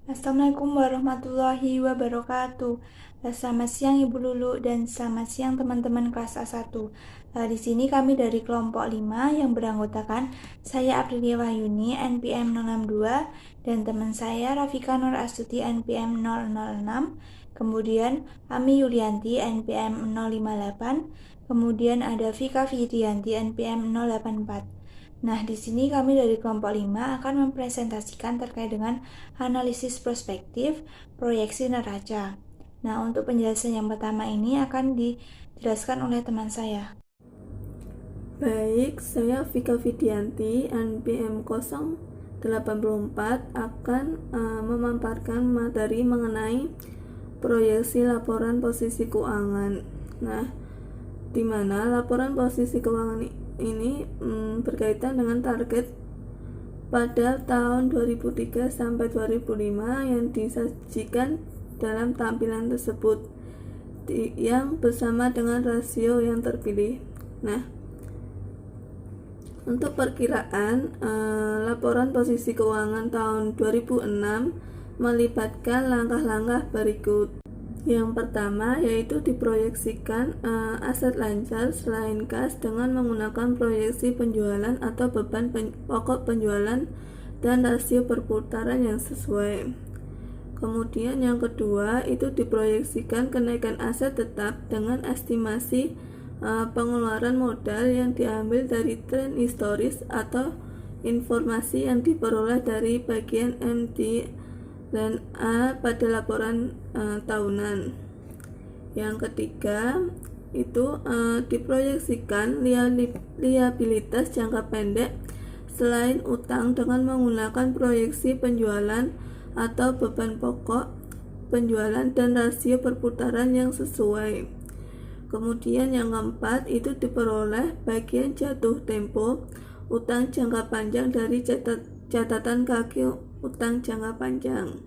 Assalamualaikum warahmatullahi wabarakatuh. Selamat siang Ibu Lulu dan selamat siang teman-teman kelas A1. Di sini kami dari kelompok 5 yang beranggotakan saya Aprilia Wahyuni NPM 062 dan teman saya Rafika Nur Astuti NPM 006. Kemudian Ami Yulianti NPM 058. Kemudian ada Vika Fidianti NPM 084. Nah, di sini kami dari kelompok 5 akan mempresentasikan terkait dengan analisis prospektif, proyeksi neraca. Nah, untuk penjelasan yang pertama ini akan dijelaskan oleh teman saya. Baik, saya Vika Fidianti, NPM 084 akan memaparkan materi mengenai proyeksi laporan posisi keuangan. Nah, di mana laporan posisi keuangan ini berkaitan dengan target pada tahun 2003 sampai 2005 yang disajikan dalam tampilan tersebut yang bersama dengan rasio yang terpilih. Nah, untuk perkiraan laporan posisi keuangan tahun 2006 melibatkan langkah-langkah berikut. Yang pertama yaitu diproyeksikan aset lancar selain kas dengan menggunakan proyeksi penjualan atau beban pokok penjualan dan rasio perputaran yang sesuai. Kemudian yang kedua itu diproyeksikan kenaikan aset tetap dengan estimasi pengeluaran modal yang diambil dari tren historis atau informasi yang diperoleh dari bagian MD dan A pada laporan tahunan. Yang ketiga itu diproyeksikan liabilitas jangka pendek selain utang dengan menggunakan proyeksi penjualan atau beban pokok penjualan dan rasio perputaran yang sesuai. Kemudian yang keempat itu diperoleh bagian jatuh tempo utang jangka panjang dari catatan kaki utang jangka panjang.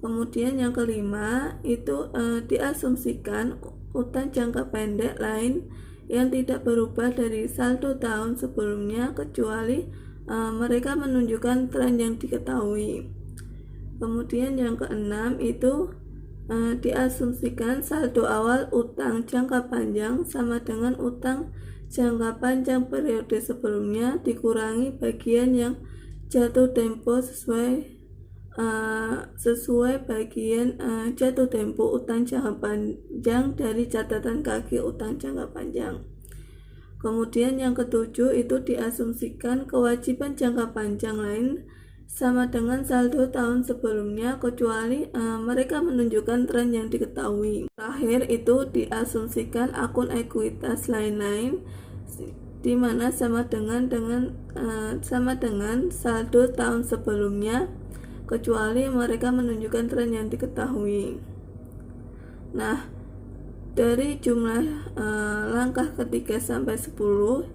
Kemudian yang kelima itu diasumsikan utang jangka pendek lain yang tidak berubah dari saldo tahun sebelumnya kecuali mereka menunjukkan tren yang diketahui. Kemudian yang keenam itu diasumsikan saldo awal utang jangka panjang sama dengan utang jangka panjang periode sebelumnya dikurangi bagian yang jatuh tempo sesuai bagian jatuh tempo utang jangka panjang dari catatan kaki utang jangka panjang. Kemudian yang ketujuh itu diasumsikan kewajiban jangka panjang lain sama dengan saldo tahun sebelumnya kecuali mereka menunjukkan tren yang diketahui. Terakhir itu diasumsikan akun ekuitas lain-lain di mana sama dengan saldo tahun sebelumnya kecuali mereka menunjukkan tren yang diketahui. Nah, dari jumlah langkah ketiga sampai 10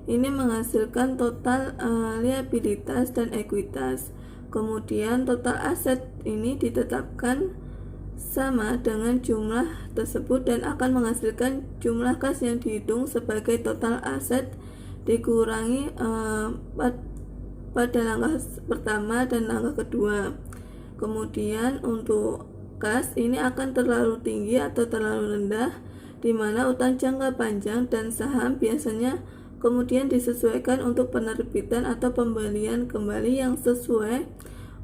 ini menghasilkan total liabilitas dan ekuitas. Kemudian total aset ini ditetapkan sama dengan jumlah tersebut dan akan menghasilkan jumlah kas yang dihitung sebagai total aset dikurangi pada langkah pertama dan langkah kedua. Kemudian untuk kas ini akan terlalu tinggi atau terlalu rendah, di mana utang jangka panjang dan saham biasanya kemudian disesuaikan untuk penerbitan atau pembelian kembali yang sesuai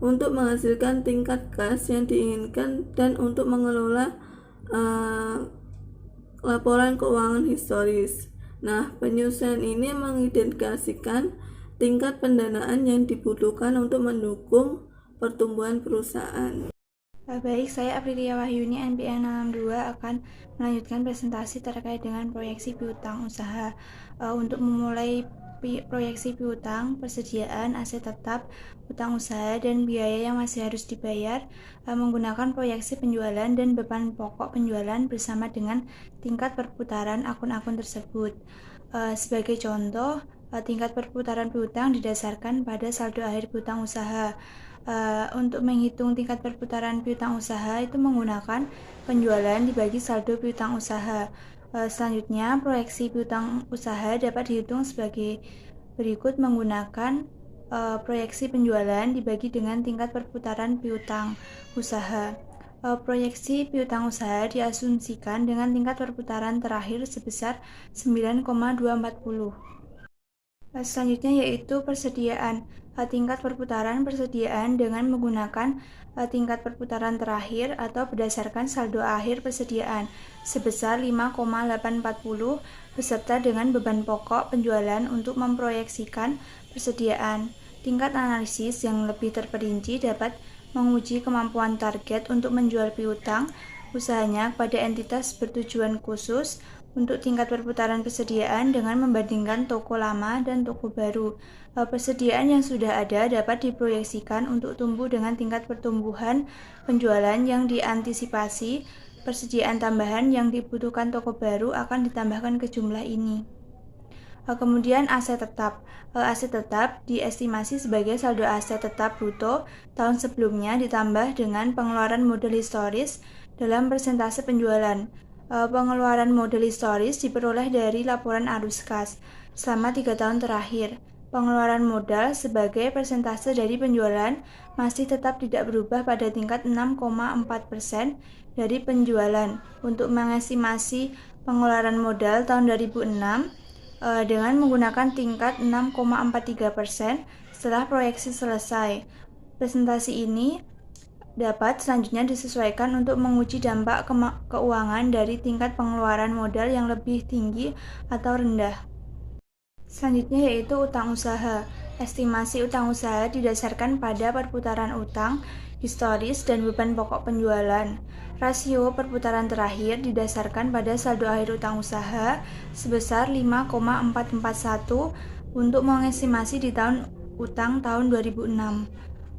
untuk menghasilkan tingkat kas yang diinginkan dan untuk mengelola laporan keuangan historis. Nah, penyusunan ini mengidentifikasikan tingkat pendanaan yang dibutuhkan untuk mendukung pertumbuhan perusahaan. Baik, saya Aprilia Wahyuni NPM 062 akan melanjutkan presentasi terkait dengan proyeksi piutang usaha. Untuk memulai proyeksi piutang, persediaan aset tetap, utang usaha, dan biaya yang masih harus dibayar menggunakan proyeksi penjualan dan beban pokok penjualan bersama dengan tingkat perputaran akun-akun tersebut. Sebagai contoh, tingkat perputaran piutang didasarkan pada saldo akhir piutang usaha. Untuk menghitung tingkat perputaran piutang usaha itu menggunakan penjualan dibagi saldo piutang usaha. Selanjutnya, proyeksi piutang usaha dapat dihitung sebagai berikut menggunakan proyeksi penjualan dibagi dengan tingkat perputaran piutang usaha. Proyeksi piutang usaha diasumsikan dengan tingkat perputaran terakhir sebesar 9,240. Selanjutnya yaitu persediaan. Tingkat perputaran persediaan dengan menggunakan tingkat perputaran terakhir atau berdasarkan saldo akhir persediaan sebesar 5,840 beserta dengan beban pokok penjualan untuk memproyeksikan persediaan. Tingkat analisis yang lebih terperinci dapat menguji kemampuan target untuk menjual piutang usahanya kepada entitas bertujuan khusus untuk tingkat perputaran persediaan dengan membandingkan toko lama dan toko baru. Persediaan yang sudah ada dapat diproyeksikan untuk tumbuh dengan tingkat pertumbuhan penjualan yang diantisipasi. Persediaan tambahan yang dibutuhkan toko baru akan ditambahkan ke jumlah ini. Kemudian aset tetap. Aset tetap diestimasi sebagai saldo aset tetap bruto tahun sebelumnya ditambah dengan pengeluaran modal historis dalam persentase penjualan. Pengeluaran modal historis diperoleh dari laporan arus kas selama 3 tahun terakhir. Pengeluaran modal sebagai persentase dari penjualan masih tetap tidak berubah pada tingkat 6,4% dari penjualan. Untuk mengestimasi pengeluaran modal tahun 2006 dengan menggunakan tingkat 6,43% setelah proyeksi selesai. Presentasi ini dapat selanjutnya disesuaikan untuk menguji dampak keuangan dari tingkat pengeluaran modal yang lebih tinggi atau rendah. Selanjutnya yaitu utang usaha. Estimasi utang usaha didasarkan pada perputaran utang historis dan beban pokok penjualan. Rasio perputaran terakhir didasarkan pada saldo akhir utang usaha sebesar 5,441 untuk mengestimasi di tahun utang tahun 2006.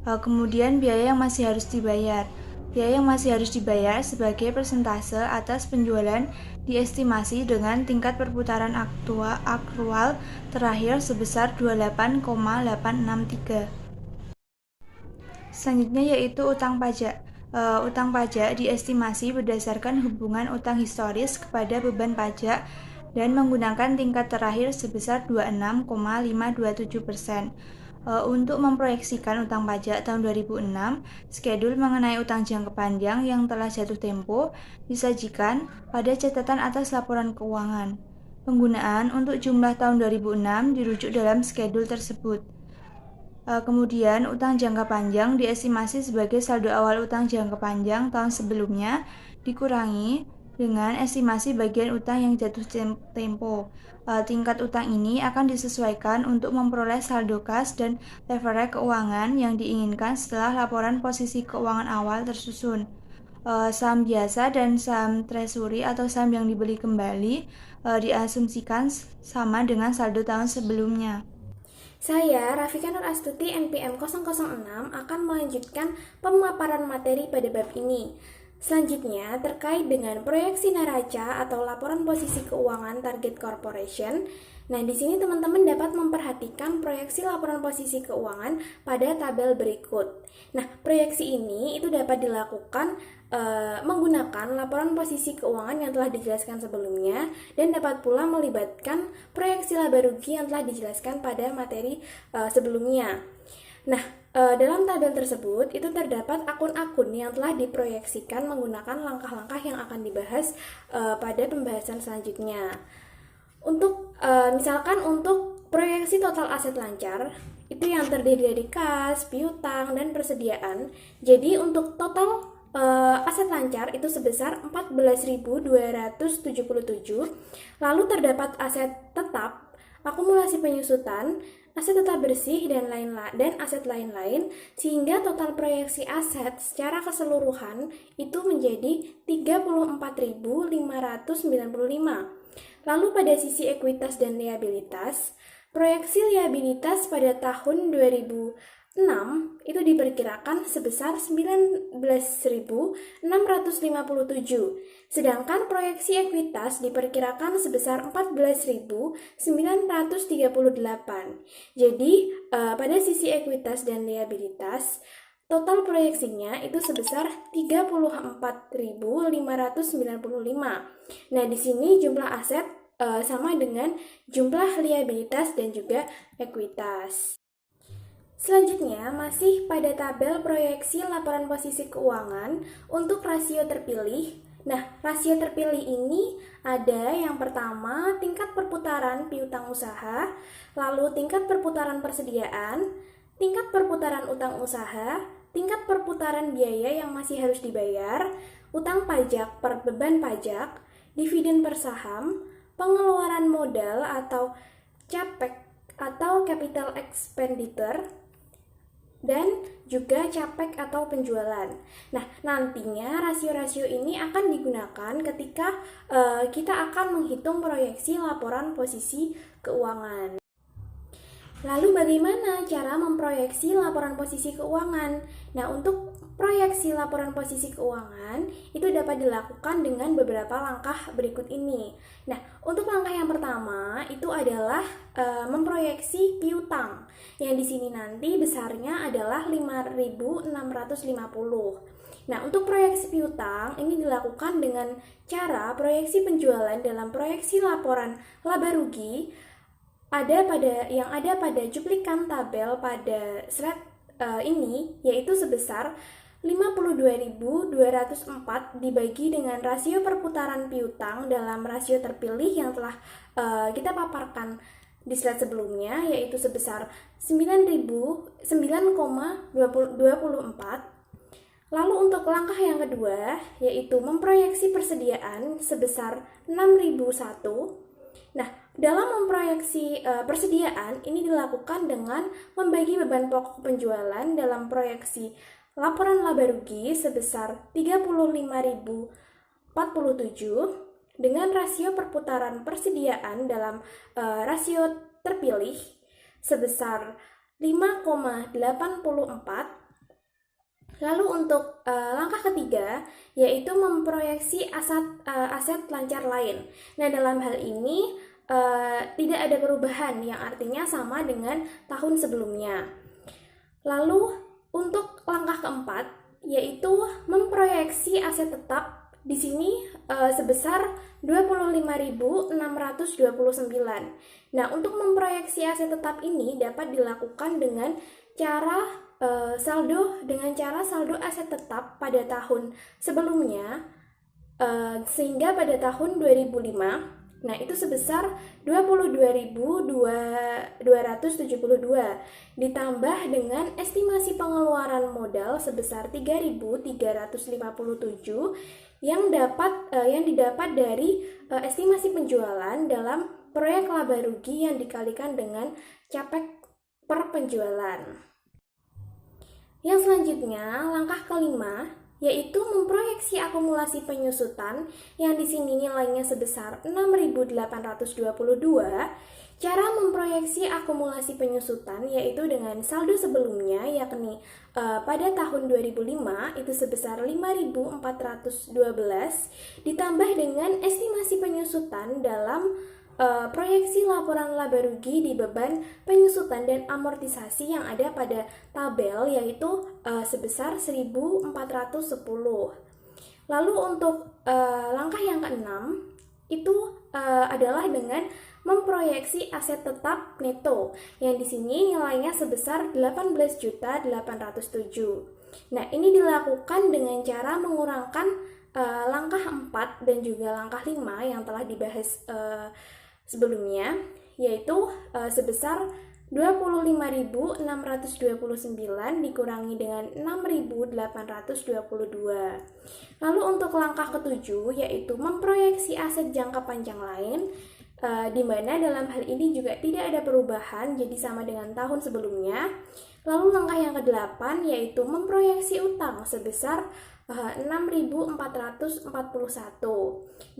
Kemudian biaya yang masih harus dibayar. Biaya yang masih harus dibayar sebagai persentase atas penjualan diestimasi dengan tingkat perputaran akrual terakhir sebesar 28,863. Selanjutnya yaitu utang pajak. Utang pajak diestimasi berdasarkan hubungan utang historis kepada beban pajak dan menggunakan tingkat terakhir sebesar 26,527%. Untuk memproyeksikan utang pajak tahun 2006, skedul mengenai utang jangka panjang yang telah jatuh tempo disajikan pada catatan atas laporan keuangan. Penggunaan untuk jumlah tahun 2006 dirujuk dalam skedul tersebut. Kemudian, utang jangka panjang diestimasi sebagai saldo awal utang jangka panjang tahun sebelumnya dikurangi dengan estimasi bagian utang yang jatuh tempo. Tingkat utang ini akan disesuaikan untuk memperoleh saldo kas dan leverage keuangan yang diinginkan setelah laporan posisi keuangan awal tersusun. Saham biasa dan saham treasury atau saham yang dibeli kembali diasumsikan sama dengan saldo tahun sebelumnya. Saya, Rafika Nur Astuti, NPM 006, akan melanjutkan pemaparan materi pada bab ini. Selanjutnya, terkait dengan proyeksi neraca atau laporan posisi keuangan target corporation. Nah, di sini teman-teman dapat memperhatikan proyeksi laporan posisi keuangan pada tabel berikut. Nah, proyeksi ini itu dapat dilakukan menggunakan laporan posisi keuangan yang telah dijelaskan sebelumnya dan dapat pula melibatkan proyeksi laba rugi yang telah dijelaskan pada materi sebelumnya. Nah, dalam tabel tersebut itu terdapat akun-akun yang telah diproyeksikan menggunakan langkah-langkah yang akan dibahas pada pembahasan selanjutnya. Untuk misalkan untuk proyeksi total aset lancar itu yang terdiri dari kas, piutang, dan persediaan. Jadi untuk total aset lancar itu sebesar 14.277. Lalu terdapat aset tetap, akumulasi penyusutan, aset tetap bersih dan aset lain-lain, sehingga total proyeksi aset secara keseluruhan itu menjadi 34.595. Lalu pada sisi ekuitas dan liabilitas, proyeksi liabilitas pada tahun 2006 itu diperkirakan sebesar 19.657, sedangkan proyeksi ekuitas diperkirakan sebesar 14.938. Jadi pada sisi ekuitas dan liabilitas total proyeksinya itu sebesar 34.595. Nah, di sini jumlah aset sama dengan jumlah liabilitas dan juga ekuitas. Selanjutnya, masih pada tabel proyeksi laporan posisi keuangan untuk rasio terpilih. Nah, rasio terpilih ini ada yang pertama tingkat perputaran piutang usaha, lalu tingkat perputaran persediaan, tingkat perputaran utang usaha, tingkat perputaran biaya yang masih harus dibayar, utang pajak per beban pajak, dividen per saham, pengeluaran modal atau CAPEX atau capital expenditure, dan juga CAPEX atau penjualan. Nah, nantinya rasio-rasio ini akan digunakan ketika kita akan menghitung proyeksi laporan posisi keuangan. Lalu bagaimana cara memproyeksi laporan posisi keuangan? Nah, untuk proyeksi laporan posisi keuangan itu dapat dilakukan dengan beberapa langkah berikut ini. Nah, untuk langkah yang pertama itu adalah memproyeksi piutang, yang di sini nanti besarnya adalah 5.650. Nah, untuk proyeksi piutang ini dilakukan dengan cara proyeksi penjualan dalam proyeksi laporan laba rugi yang ada pada cuplikan tabel pada slide ini, yaitu sebesar 52.204 dibagi dengan rasio perputaran piutang dalam rasio terpilih yang telah kita paparkan di slide sebelumnya, yaitu sebesar 9,24. Lalu untuk langkah yang kedua, yaitu memproyeksi persediaan sebesar 6.001. Nah, dalam memproyeksi persediaan ini dilakukan dengan membagi beban pokok penjualan dalam proyeksi laporan laba rugi sebesar 35.047 dengan rasio perputaran persediaan dalam rasio terpilih sebesar 5,84. Lalu untuk langkah ketiga, yaitu memproyeksi aset lancar lain. Nah, dalam hal ini tidak ada perubahan, yang artinya sama dengan tahun sebelumnya. Lalu untuk langkah keempat, yaitu memproyeksi aset tetap, di sini sebesar 25.629. Nah, untuk memproyeksi aset tetap ini dapat dilakukan dengan cara saldo aset tetap pada tahun sebelumnya, sehingga pada tahun 2005, nah itu sebesar 22.272 ditambah dengan estimasi pengeluaran modal sebesar 3.357 yang didapat dari estimasi penjualan dalam proyek laba rugi yang dikalikan dengan CAPEX per penjualan. Yang selanjutnya, langkah kelima, yaitu memproyeksi akumulasi penyusutan yang di sini nilainya sebesar 6.822. Cara memproyeksi akumulasi penyusutan yaitu dengan saldo sebelumnya, yakni pada tahun 2005 itu sebesar 5.412 ditambah dengan estimasi penyusutan dalam proyeksi laporan laba rugi di beban penyusutan dan amortisasi yang ada pada tabel, yaitu sebesar 1.410. Lalu untuk langkah yang keenam itu adalah dengan memproyeksi aset tetap neto yang di sini nilainya sebesar 18.807. Nah, ini dilakukan dengan cara mengurangkan langkah 4 dan juga langkah 5 yang telah dibahas sebelumnya, yaitu sebesar 25.629 dikurangi dengan 6.822. Lalu untuk langkah ketujuh, yaitu memproyeksi aset jangka panjang lain, di mana dalam hal ini juga tidak ada perubahan, jadi sama dengan tahun sebelumnya. Lalu langkah yang ke-8 yaitu memproyeksi utang sebesar 6.441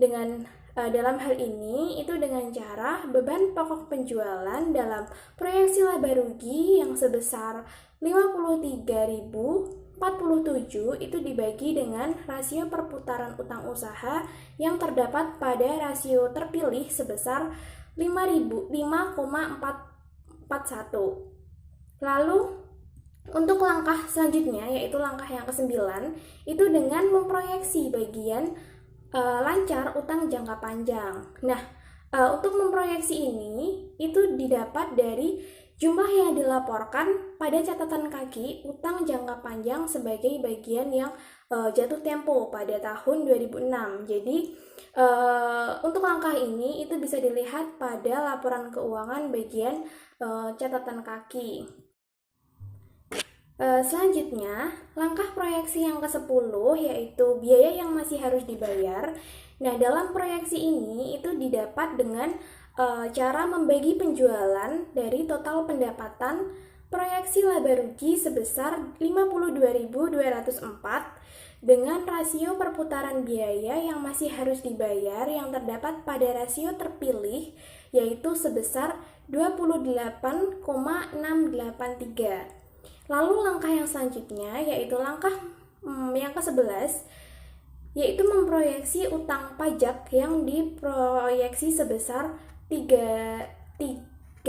dengan dalam hal ini itu dengan cara beban pokok penjualan dalam proyeksi laba rugi yang sebesar 53.047 itu dibagi dengan rasio perputaran utang usaha yang terdapat pada rasio terpilih sebesar 5,441. Lalu untuk langkah selanjutnya, yaitu langkah yang ke-9, itu dengan memproyeksi bagian lancar utang jangka panjang. Nah, untuk memproyeksi ini, itu didapat dari jumlah yang dilaporkan pada catatan kaki utang jangka panjang sebagai bagian yang jatuh tempo pada tahun 2006. Jadi untuk langkah ini itu bisa dilihat pada laporan keuangan bagian catatan kaki. Selanjutnya, langkah proyeksi yang ke-10 yaitu biaya yang masih harus dibayar. Nah, dalam proyeksi ini itu didapat dengan cara membagi penjualan dari total pendapatan proyeksi laba rugi sebesar 52.204 dengan rasio perputaran biaya yang masih harus dibayar yang terdapat pada rasio terpilih yaitu sebesar 28,683. Lalu langkah yang selanjutnya yaitu langkah yang ke-11 yaitu memproyeksi utang pajak yang diproyeksi sebesar 352.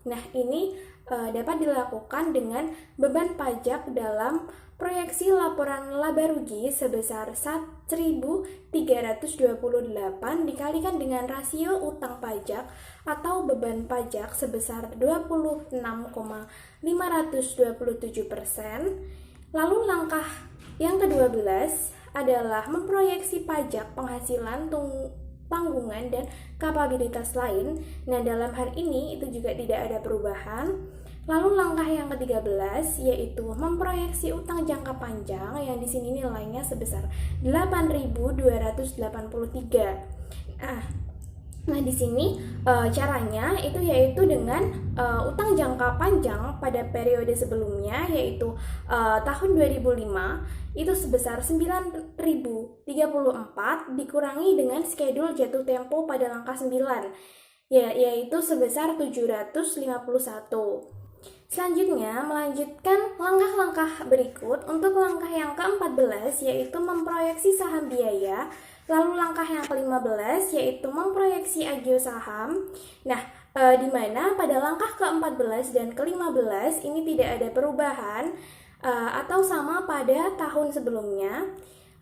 Nah, ini dapat dilakukan dengan beban pajak dalam proyeksi laporan laba rugi sebesar 1.328 dikalikan dengan rasio utang pajak atau beban pajak sebesar 26,527%. Lalu langkah yang ke-12 adalah memproyeksi pajak penghasilan tanggungan dan kapabilitas lain. Nah, dalam hal ini itu juga tidak ada perubahan. Lalu langkah yang ke-13 yaitu memproyeksi utang jangka panjang yang di sini nilainya sebesar 8.283. Nah, di sini caranya itu yaitu dengan utang jangka panjang pada periode sebelumnya yaitu tahun 2005 itu sebesar 9.034 dikurangi dengan schedule jatuh tempo pada langkah 9 yaitu sebesar 751. Selanjutnya, melanjutkan langkah-langkah berikut. Untuk langkah yang ke-14 yaitu memproyeksi saham biaya. Lalu langkah yang ke-15 yaitu memproyeksi agio saham. Nah, di mana pada langkah ke-14 dan ke-15 ini tidak ada perubahan atau sama pada tahun sebelumnya.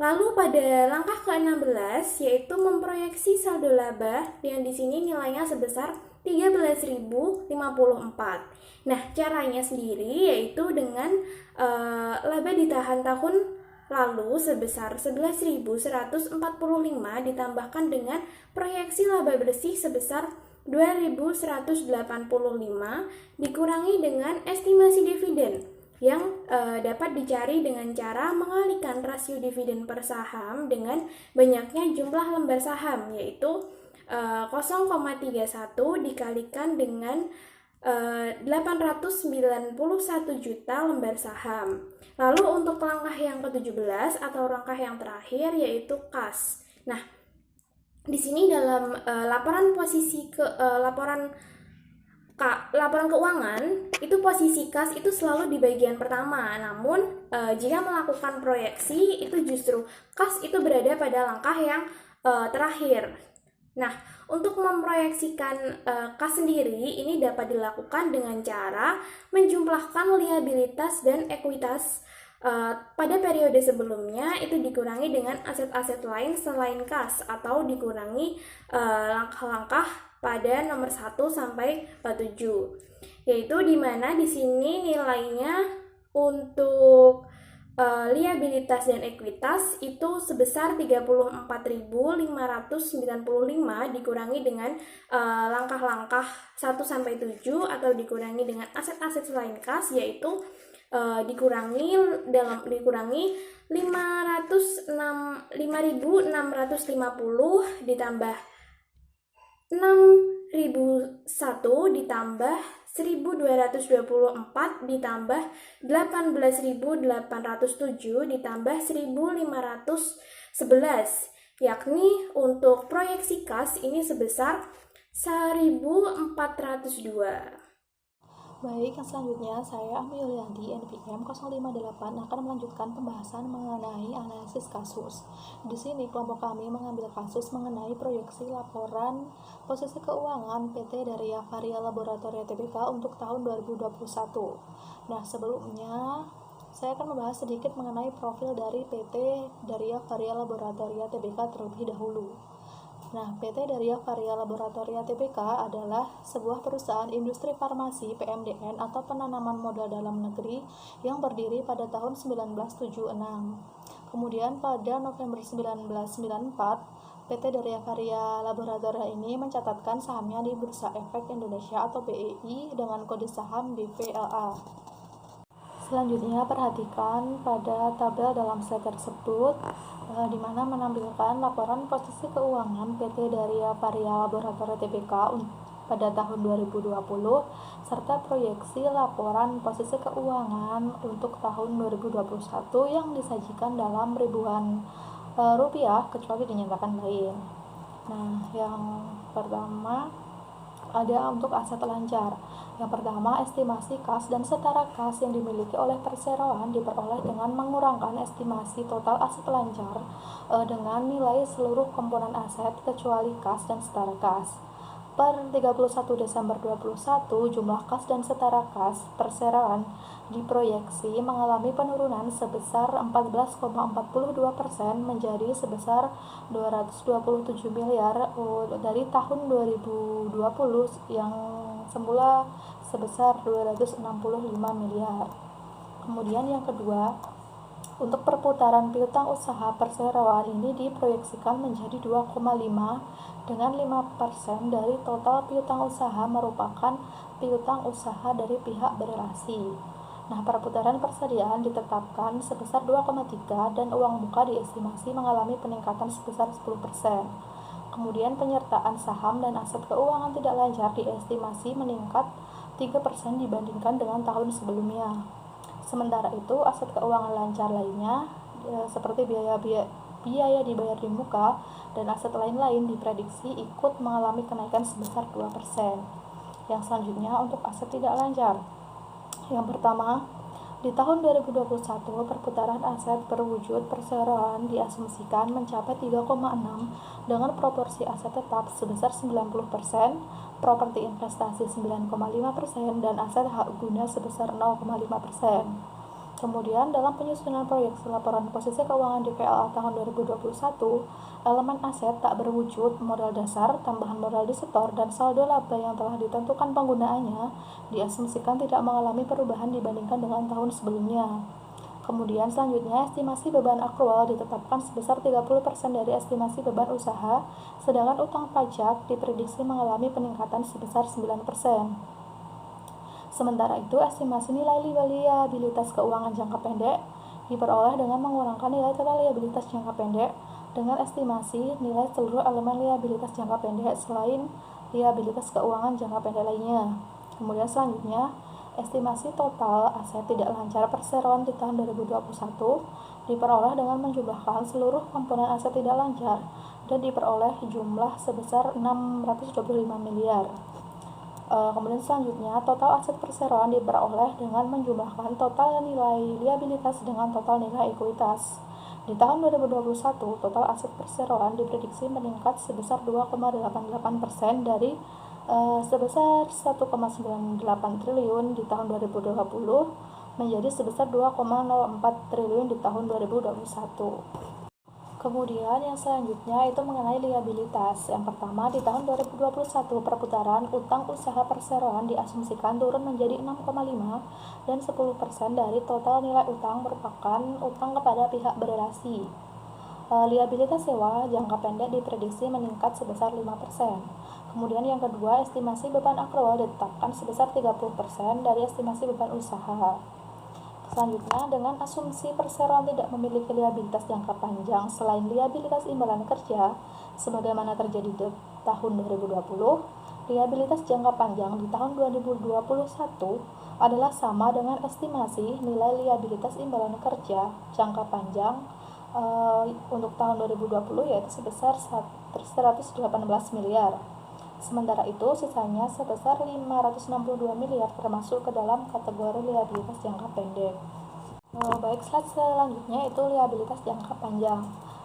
Lalu pada langkah ke-16 yaitu memproyeksi saldo laba yang di sini nilainya sebesar 13.054. Nah, caranya sendiri yaitu dengan laba ditahan tahun lalu sebesar 11.145 ditambahkan dengan proyeksi laba bersih sebesar 2.185 dikurangi dengan estimasi dividen yang dapat dicari dengan cara mengalihkan rasio dividen per saham dengan banyaknya jumlah lembar saham yaitu 0,31 dikalikan dengan 891 juta lembar saham. Lalu untuk langkah yang ke-17 atau langkah yang terakhir yaitu kas. Nah, di sini dalam laporan keuangan itu posisi kas itu selalu di bagian pertama. Namun jika melakukan proyeksi itu justru kas itu berada pada langkah yang terakhir. Nah, untuk memproyeksikan kas sendiri ini dapat dilakukan dengan cara menjumlahkan liabilitas dan ekuitas pada periode sebelumnya itu dikurangi dengan aset-aset lain selain kas atau dikurangi langkah-langkah pada nomor 1 sampai 7. Yaitu di mana di sini nilainya untuk liabilitas dan ekuitas itu sebesar 34.595 dikurangi dengan langkah-langkah 1 sampai 7 atau dikurangi dengan aset-aset selain kas yaitu dikurangi 5.650 ditambah 6.001 ditambah 1.224 ditambah 18.807 ditambah 1.511, yakni untuk proyeksi kas ini sebesar 1.402. Baik, yang selanjutnya saya Ami Yulianti, NPM 058 akan melanjutkan pembahasan mengenai analisis kasus. Di sini kelompok kami mengambil kasus mengenai proyeksi laporan posisi keuangan PT Daria Varia Laboratoria Tbk untuk tahun 2021. Nah, sebelumnya saya akan membahas sedikit mengenai profil dari PT Daria Varia Laboratoria Tbk terlebih dahulu. Nah, PT Daria Varia Laboratoria Tbk adalah sebuah perusahaan industri farmasi PMDN atau penanaman modal dalam negeri yang berdiri pada tahun 1976. Kemudian pada November 1994, PT Daria Varia Laboratoria ini mencatatkan sahamnya di Bursa Efek Indonesia atau BEI dengan kode saham DVLA. Selanjutnya perhatikan pada tabel dalam slide tersebut di mana menampilkan laporan posisi keuangan PT Daria Varia Laboratoria Tbk pada tahun 2020 serta proyeksi laporan posisi keuangan untuk tahun 2021 yang disajikan dalam ribuan rupiah kecuali dinyatakan lain. Nah, yang pertama ada untuk aset lancar. Yang pertama, estimasi kas dan setara kas yang dimiliki oleh perseroan diperoleh dengan mengurangkan estimasi total aset lancar dengan nilai seluruh komponen aset kecuali kas dan setara kas. Per 31 Desember 2021, jumlah kas dan setara kas perseroan diproyeksi mengalami penurunan sebesar 14,42% menjadi sebesar 227 miliar dari tahun 2020 yang semula sebesar 265 miliar. Kemudian yang kedua, untuk perputaran piutang usaha perseroan ini diproyeksikan menjadi 2,5 dengan 5% dari total piutang usaha merupakan piutang usaha dari pihak berelasi. Nah, perputaran persediaan ditetapkan sebesar 2,3 dan uang muka diestimasi mengalami peningkatan sebesar 10%. Kemudian penyertaan saham dan aset keuangan tidak lancar diestimasi meningkat 3% dibandingkan dengan tahun sebelumnya. Sementara itu, aset keuangan lancar lainnya seperti biaya dibayar di muka dan aset lain-lain diprediksi ikut mengalami kenaikan sebesar 2%. Yang selanjutnya untuk aset tidak lancar. Yang pertama, di tahun 2021 perputaran aset berwujud perseroan diasumsikan mencapai 3,6 dengan proporsi aset tetap sebesar 90%, properti investasi 9,5% dan aset hak guna sebesar 0,5%. Kemudian dalam penyusunan proyeksi laporan posisi keuangan DVLA tahun 2021, elemen aset tak berwujud, modal dasar, tambahan modal disetor, dan saldo laba yang telah ditentukan penggunaannya diasumsikan tidak mengalami perubahan dibandingkan dengan tahun sebelumnya. Kemudian selanjutnya estimasi beban akrual ditetapkan sebesar 30% dari estimasi beban usaha, sedangkan utang pajak diprediksi mengalami peningkatan sebesar 9%. Sementara itu, estimasi nilai liabilitas keuangan jangka pendek diperoleh dengan mengurangkan nilai total liabilitas jangka pendek dengan estimasi nilai seluruh elemen liabilitas jangka pendek selain liabilitas keuangan jangka pendek lainnya. Kemudian selanjutnya, estimasi total aset tidak lancar perseroan di tahun 2021 diperoleh dengan menjumlahkan seluruh komponen aset tidak lancar dan diperoleh jumlah sebesar 625 miliar. Kemudian selanjutnya, total aset perseroan diperoleh dengan menjumlahkan total nilai liabilitas dengan total nilai ekuitas. Di tahun 2021, total aset perseroan diprediksi meningkat sebesar 2,88% dari sebesar 1,98 triliun di tahun 2020 menjadi sebesar 2,04 triliun di tahun 2021. Kemudian yang selanjutnya itu mengenai liabilitas. Yang pertama, di tahun 2021 perputaran utang usaha perseroan diasumsikan turun menjadi 6,5 dan 10% dari total nilai utang merupakan utang kepada pihak berelasi. Liabilitas sewa jangka pendek diprediksi meningkat sebesar 5%. Kemudian yang kedua, estimasi beban akrual ditetapkan sebesar 30% dari estimasi beban usaha. Selanjutnya, dengan asumsi perseroan tidak memiliki liabilitas jangka panjang selain liabilitas imbalan kerja, sebagaimana terjadi di tahun 2020, liabilitas jangka panjang di tahun 2021 adalah sama dengan estimasi nilai liabilitas imbalan kerja jangka panjang untuk tahun 2020 yaitu sebesar 118 miliar. Sementara itu, sisanya sebesar 562 miliar termasuk ke dalam kategori liabilitas jangka pendek. Baik, slide selanjutnya itu liabilitas jangka panjang.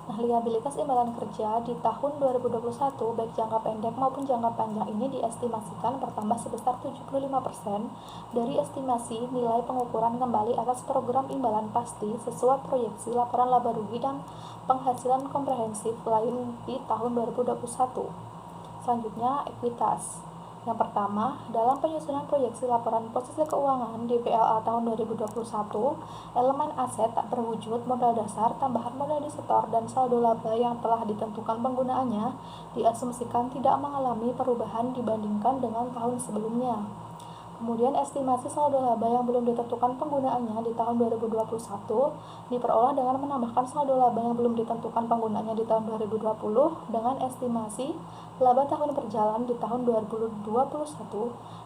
Nah, liabilitas imbalan kerja di tahun 2021 baik jangka pendek maupun jangka panjang ini diestimasikan bertambah sebesar 75% dari estimasi nilai pengukuran kembali atas program imbalan pasti sesuai proyeksi laporan laba rugi dan penghasilan komprehensif lain di tahun 2021. Selanjutnya, ekuitas. Yang pertama, dalam penyusunan proyeksi laporan posisi keuangan di PLA tahun 2021, elemen aset tak berwujud, modal dasar, tambahan modal disetor, dan saldo laba yang telah ditentukan penggunaannya diasumsikan tidak mengalami perubahan dibandingkan dengan tahun sebelumnya. Kemudian estimasi saldo laba yang belum ditentukan penggunaannya di tahun 2021 diperoleh dengan menambahkan saldo laba yang belum ditentukan penggunaannya di tahun 2020 dengan estimasi laba tahun berjalan di tahun 2021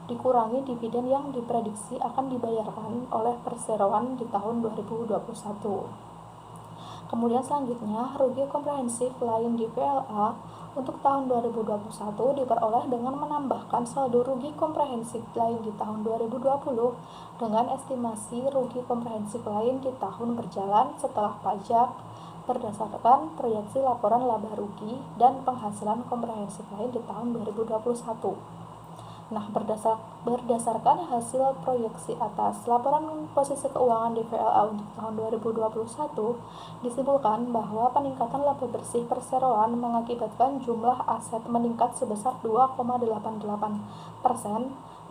dikurangi dividen yang diprediksi akan dibayarkan oleh perseroan di tahun 2021. Kemudian selanjutnya, rugi komprehensif lain di PLA untuk tahun 2021 diperoleh dengan menambahkan saldo rugi komprehensif lain di tahun 2020 dengan estimasi rugi komprehensif lain di tahun berjalan setelah pajak berdasarkan proyeksi laporan laba rugi dan penghasilan komprehensif lain di tahun 2021. Nah, berdasarkan hasil proyeksi atas laporan posisi keuangan di VLA untuk tahun 2021, disimpulkan bahwa peningkatan laba bersih perseroan mengakibatkan jumlah aset meningkat sebesar 2,88%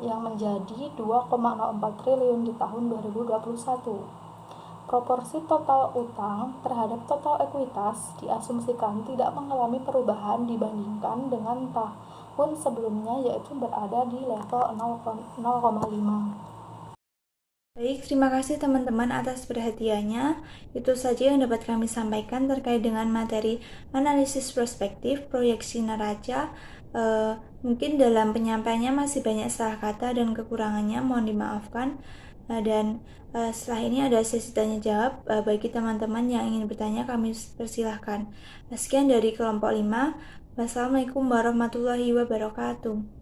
yang menjadi 2,04 triliun di tahun 2021. Proporsi total utang terhadap total ekuitas diasumsikan tidak mengalami perubahan dibandingkan dengan tahun sebelumnya, yaitu berada di level 0,5. Baik, terima kasih teman-teman atas perhatiannya. Itu saja yang dapat kami sampaikan terkait dengan materi analisis prospektif proyeksi neraca. Mungkin dalam penyampaiannya masih banyak salah kata dan kekurangannya, mohon dimaafkan. Dan setelah ini ada sesi tanya jawab. Bagi teman-teman yang ingin bertanya, kami persilahkan. Sekian dari kelompok 5. Wassalamualaikum warahmatullahi wabarakatuh.